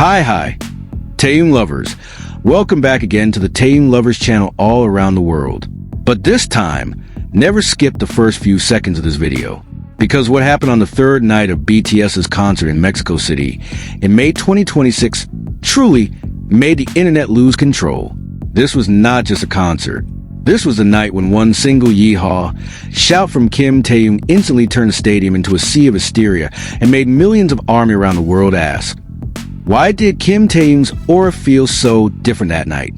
Hi, Taehyung lovers. Welcome back again to the Taehyung Lovers channel all around the world. But this time, never skip the first few seconds of this video. Because what happened on the third night of BTS's concert in Mexico City in May 2026 truly made the internet lose control. This was not just a concert. This was the night when one single YEEHAW shout from Kim Taehyung instantly turned the stadium into a sea of hysteria and made millions of ARMY around the world ask, why did Kim Taehyung's aura feel so different that night?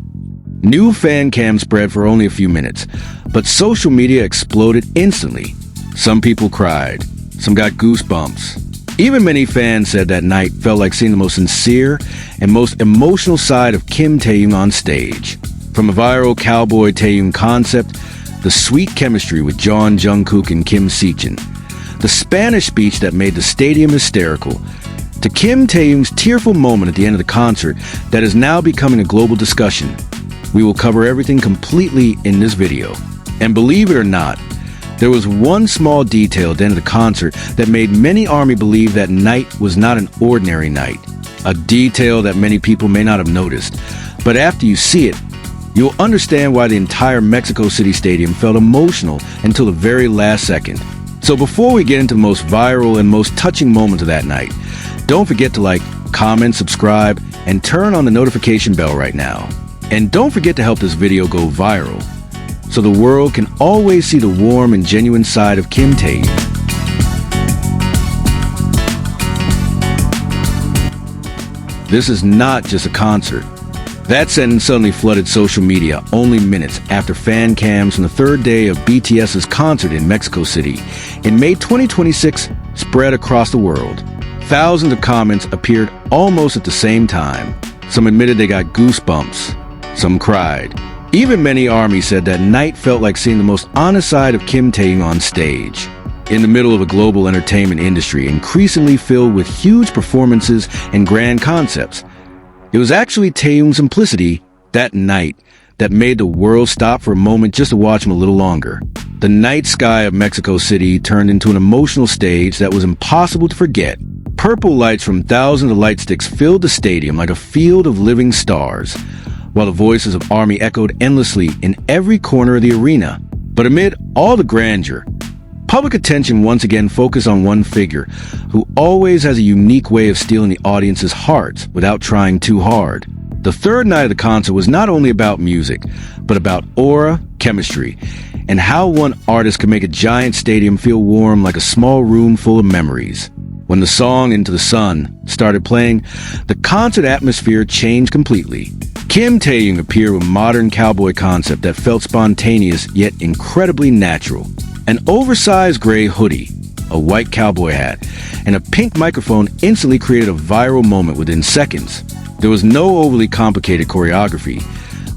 New fan cam spread for only a few minutes, but social media exploded instantly. Some people cried, some got goosebumps. Even many fans said that night felt like seeing the most sincere and most emotional side of Kim Taehyung on stage. From a viral Cowboy Taehyung concept, the sweet chemistry with Jungkook and Kim Taehyung, the Spanish speech that made the stadium hysterical, to Kim Taehyung's tearful moment at the end of the concert that is now becoming a global discussion. We will cover everything completely in this video. And believe it or not, there was one small detail at the end of the concert that made many ARMY believe that night was not an ordinary night. A detail that many people may not have noticed. But after you see it, you'll understand why the entire Mexico City Stadium felt emotional until the very last second. So before we get into the most viral and most touching moments of that night, don't forget to like, comment, subscribe, and turn on the notification bell right now. And don't forget to help this video go viral, so the world can always see the warm and genuine side of Kim Taehyung. This is not just a concert. That sentence suddenly flooded social media only minutes after fan cams from the third day of BTS's concert in Mexico City in May 2026 spread across the world. Thousands of comments appeared almost at the same time. Some admitted they got goosebumps. Some cried. Even many ARMY said that night felt like seeing the most honest side of Kim Taehyung on stage. In the middle of a global entertainment industry increasingly filled with huge performances and grand concepts, it was actually Taehyung's simplicity that night that made the world stop for a moment just to watch him a little longer. The night sky of Mexico City turned into an emotional stage that was impossible to forget. Purple lights from thousands of light sticks filled the stadium like a field of living stars, while the voices of ARMY echoed endlessly in every corner of the arena. But amid all the grandeur, public attention once again focused on one figure who always has a unique way of stealing the audience's hearts without trying too hard. The third night of the concert was not only about music, but about aura, chemistry, and how one artist could make a giant stadium feel warm like a small room full of memories. When the song Into the Sun started playing, the concert atmosphere changed completely. Kim Taehyung appeared with a modern cowboy concept that felt spontaneous yet incredibly natural. An oversized gray hoodie, a white cowboy hat, and a pink microphone instantly created a viral moment within seconds. There was no overly complicated choreography,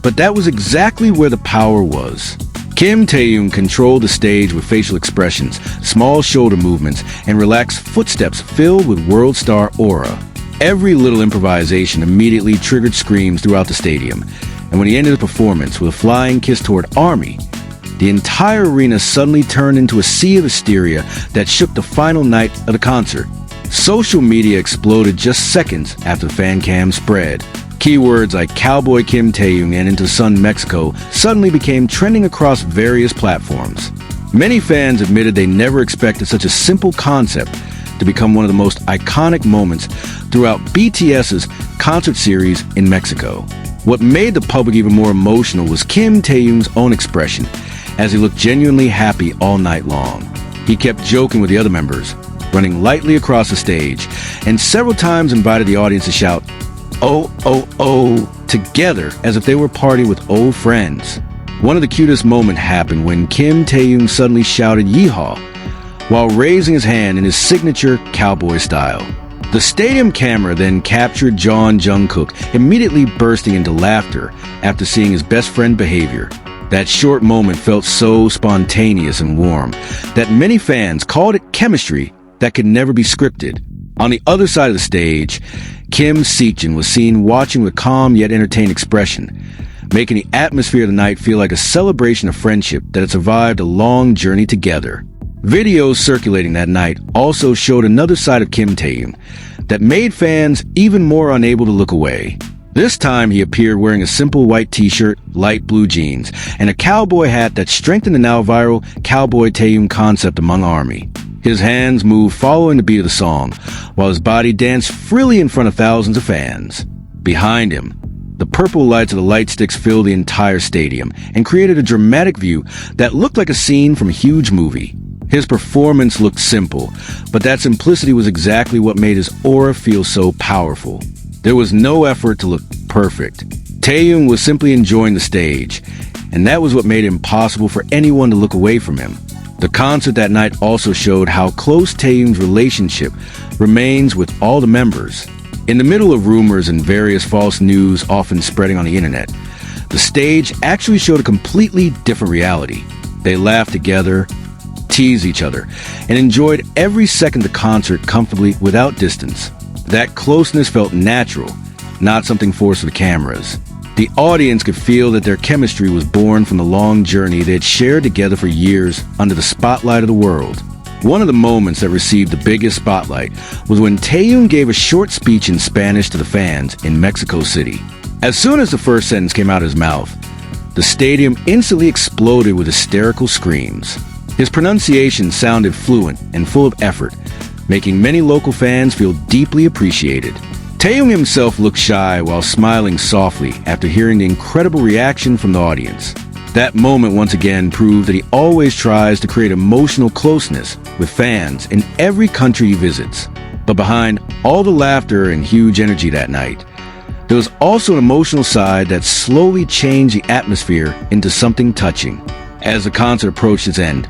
but that was exactly where the power was. Kim Taehyung controlled the stage with facial expressions, small shoulder movements, and relaxed footsteps filled with world star aura. Every little improvisation immediately triggered screams throughout the stadium, and when he ended the performance with a flying kiss toward ARMY, the entire arena suddenly turned into a sea of hysteria that shook the final night of the concert. Social media exploded just seconds after the fan cam spread. Keywords like Cowboy Kim Taehyung and Into the Sun Mexico suddenly became trending across various platforms. Many fans admitted they never expected such a simple concept to become one of the most iconic moments throughout BTS's concert series in Mexico. What made the public even more emotional was Kim Taehyung's own expression, as he looked genuinely happy all night long. He kept joking with the other members, running lightly across the stage, and several times invited the audience to shout, "Oh, oh, oh," together as if they were partying with old friends. One of the cutest moments happened when Kim Taehyung suddenly shouted "YEEHAW" while raising his hand in his signature cowboy style. The stadium camera then captured Jungkook immediately bursting into laughter after seeing his best friend behavior. That short moment felt so spontaneous and warm that many fans called it chemistry that could never be scripted. On the other side of the stage, Kim Taehyung was seen watching with calm yet entertained expression, making the atmosphere of the night feel like a celebration of friendship that had survived a long journey together. Videos circulating that night also showed another side of Kim Taehyung, that made fans even more unable to look away. This time he appeared wearing a simple white t-shirt, light blue jeans, and a cowboy hat that strengthened the now viral Cowboy Taehyung concept among ARMY. His hands moved following the beat of the song, while his body danced freely in front of thousands of fans. Behind him, the purple lights of the light sticks filled the entire stadium and created a dramatic view that looked like a scene from a huge movie. His performance looked simple, but that simplicity was exactly what made his aura feel so powerful. There was no effort to look perfect. Taehyung was simply enjoying the stage, and that was what made it impossible for anyone to look away from him. The concert that night also showed how close Taehyung's relationship remains with all the members. In the middle of rumors and various false news often spreading on the internet, the stage actually showed a completely different reality. They laughed together, teased each other, and enjoyed every second of the concert comfortably without distance. That closeness felt natural, not something forced with the cameras. The audience could feel that their chemistry was born from the long journey they had shared together for years under the spotlight of the world. One of the moments that received the biggest spotlight was when Taehyung gave a short speech in Spanish to the fans in Mexico City. As soon as the first sentence came out of his mouth, the stadium instantly exploded with hysterical screams. His pronunciation sounded fluent and full of effort, making many local fans feel deeply appreciated. Taehyung himself looked shy while smiling softly after hearing the incredible reaction from the audience. That moment once again proved that he always tries to create emotional closeness with fans in every country he visits. But behind all the laughter and huge energy that night, there was also an emotional side that slowly changed the atmosphere into something touching. As the concert approached its end,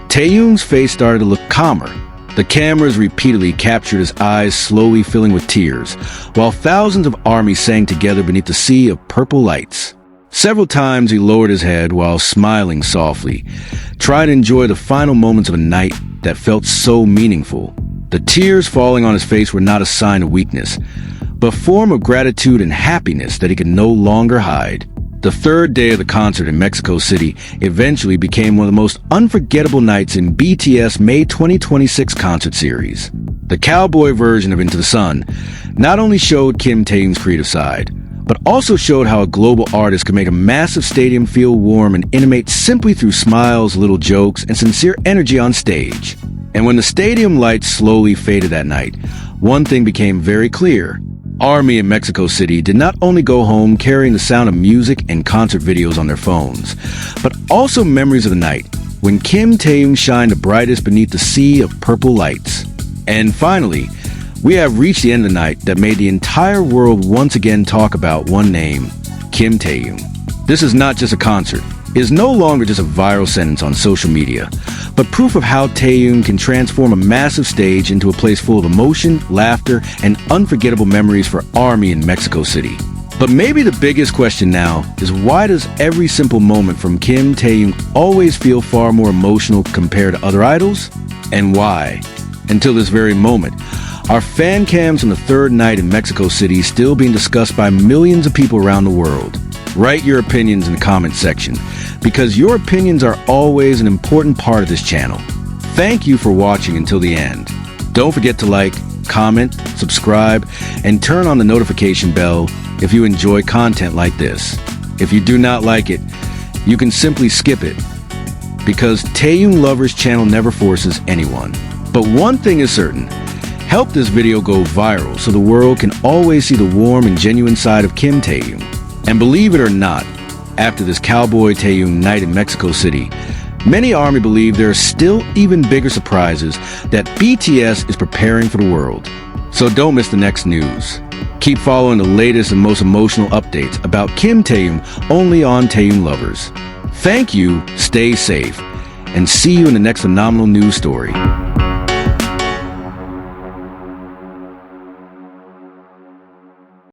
Taehyung's face started to look calmer. The cameras repeatedly captured his eyes slowly filling with tears, while thousands of ARMY sang together beneath the sea of purple lights. Several times he lowered his head while smiling softly, trying to enjoy the final moments of a night that felt so meaningful. The tears falling on his face were not a sign of weakness, but a form of gratitude and happiness that he could no longer hide. The third day of the concert in Mexico City eventually became one of the most unforgettable nights in BTS May 2026 concert series. The cowboy version of Into the Sun not only showed Kim Taehyung's creative side, but also showed how a global artist could make a massive stadium feel warm and intimate simply through smiles, little jokes, and sincere energy on stage. And when the stadium lights slowly faded that night, one thing became very clear. ARMY in Mexico City did not only go home carrying the sound of music and concert videos on their phones, but also memories of the night when Kim Taehyung shined the brightest beneath the sea of purple lights. And finally, we have reached the end of the night that made the entire world once again talk about one name, Kim Taehyung. This is not just a concert. It is no longer just a viral sentence on social media, but proof of how Taehyung can transform a massive stage into a place full of emotion, laughter, and unforgettable memories for ARMY in Mexico City. But maybe the biggest question now is, why does every simple moment from Kim Taehyung always feel far more emotional compared to other idols? And why? Until this very moment, are fan cams on the third night in Mexico City still being discussed by millions of people around the world? Write your opinions in the comment section, because your opinions are always an important part of this channel. Thank you for watching until the end. Don't forget to like, comment, subscribe, and turn on the notification bell if you enjoy content like this. If you do not like it, you can simply skip it, because Taehyung Lovers channel never forces anyone. But one thing is certain, help this video go viral so the world can always see the warm and genuine side of Kim Taehyung. And believe it or not, after this Cowboy Taehyung night in Mexico City, many ARMY believe there are still even bigger surprises that BTS is preparing for the world. So don't miss the next news. Keep following the latest and most emotional updates about Kim Taehyung only on Taehyung Lovers. Thank you, stay safe, and see you in the next phenomenal news story.